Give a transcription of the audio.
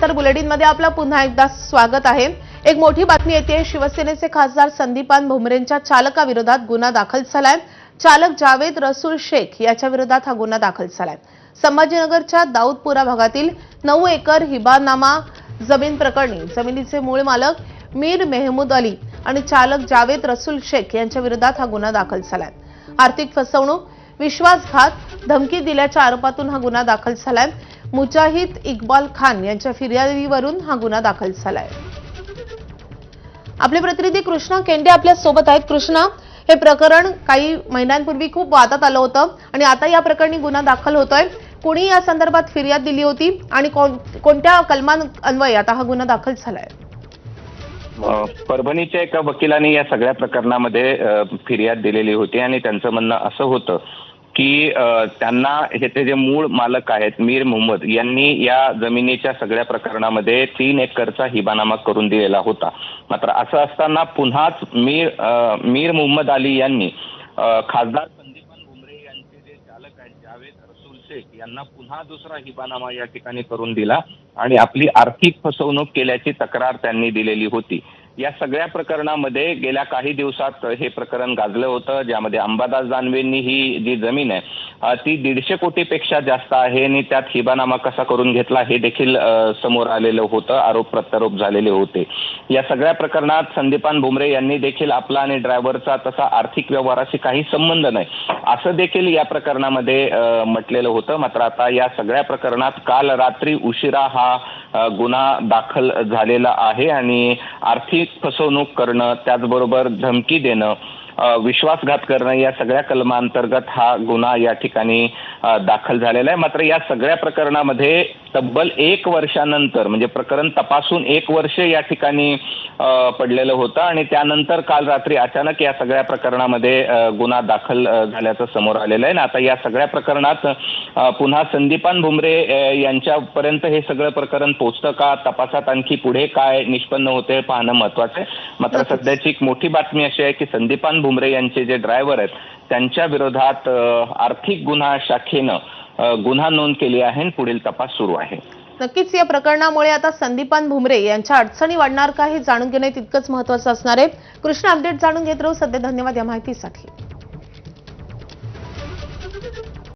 नमस्कार, बुलेटिनमध्ये आपलं पुन्हा एकदा स्वागत आहे। एक मोठी बातमी येते। शिवसेनेचे खासदार संदीपान भुमरेंच्या चालकाविरोधात गुन्हा दाखल झालाय। चालक जावेद रसूल शेख याच्या विरोधात हा गुन्हा दाखल झालाय। संभाजीनगरच्या दाऊदपुरा भागातील 9 एकर हिबानामा जमीन प्रकरणी जमिनीचे मूळ मालक मीर मेहमूद अली आणि चालक जावेद रसूल शेख यांच्या विरोधात हा गुन्हा दाखल झालाय। आर्थिक फसवणूक, विश्वासघात, धमकी दिल्याच्या आरोपातून हा गुन्हा दाखल झालाय। मुजाहिद इक्बाल खान यांच्या फिर्यादीवरून हा गुन्हा दाखल झालाय। आपले प्रतिनिधी कृष्णा केंडे आपल्या सोबत आहेत। कृष्णा, हे प्रकरण काही महिन्यांपूर्वी खूप वादात आलं होतं आणि आता या प्रकरणी गुन्हा दाखल होतोय। कोणी या संदर्भात फिर्याद दिली होती आणि कोणत्या कलमान्वये आता हा गुन्हा दाखल झालाय? परभणीच्या एका वकिलांनी या सगळ्या प्रकरणामध्ये फिर्याद दिलेली होती आणि त्यांचं म्हणणं असं होतं की त्यांना हे जे मूळ मालक आहेत मीर मोहम्मद यांनी या जमिनीच्या सगळ्या प्रकरणामध्ये 3 एकरचा हिबानामा करून दिलेला होता। मात्र असं असताना पुन्हाच मीर मोहम्मद अली यांनी खासदार संदीपान भुमरे यांचे जे चालक आहेत जावेद रसूल शेख यांना पुन्हा दुसरा हिबानामा या ठिकाणी करून दिला आणि आपली आर्थिक फसवणूक केल्याची तक्रार त्यांनी दिलेली होती। या सगळ्या प्रकरणामध्ये गेल्या काही दिवसात हे प्रकरण गाजलं होतं, ज्यामध्ये अंबादास दानवेंनी ही जी जमीन आहे ती 150 कोटीपेक्षा जास्त आहे आणि त्यात हिबानामा कसा करून घेतला हे देखील समोर आलेलं होतं। आरोप प्रत्यारोप झालेले होते। या सगळ्या प्रकरणात संदीपान भुमरे यांनी देखील आपला आणि ड्रायव्हरचा तसा आर्थिक व्यवहाराशी काही संबंध नाही असं देखील या प्रकरणामध्ये म्हटलेलं होतं। मात्र आता या सगळ्या प्रकरणात काल रात्री उशिरा हा गुन्हा दाखल झालेला आहे आणि आर्थिक फसवणूक करणं, त्याचबरोबर धमकी देणं, विश्वासघात करणं या सगळ्या कलमांतर्गत हा गुन्हा या ठिकाणी दाखल झालेला आहे। मात्र या सगळ्या प्रकरणामध्ये तब्बल 1 वर्षानंतर म्हणजे प्रकरण तपासून 1 वर्ष या ठिकाणी पडलेलं होतं आणि त्यानंतर काल रात्री अचानक या सगळ्या प्रकरणामध्ये गुन्हा दाखल झाल्याचं समोर आलेलं आहे। आता या सगळ्या प्रकरणात पुन्हा संदीपान भुमरे यांच्यापर्यंत हे सगळं प्रकरण पोहोचतं का, तपासात आणखी पुढे काय निष्पन्न होते पाहणं महत्वाचं आहे। मात्र सध्याची एक मोठी बातमी अशी आहे की संदीपान भुमरे यांचे जे ड्रायव्हर आहेत त्यांच्या विरोधात आर्थिक गुन्हा शाखेनं गुन्हा नोंद केली आहे आणि पुढील तपास सुरू आहे। नक्कीच या प्रकरणामुळे आता संदीपान भुमरे यांच्या अडचणी वाढणार का हे जाणून घेणे तितकंच महत्त्वाचं असणार आहे। कृष्णा, अपडेट जाणून घेत राहू सध्या। धन्यवाद या माहितीसाठी।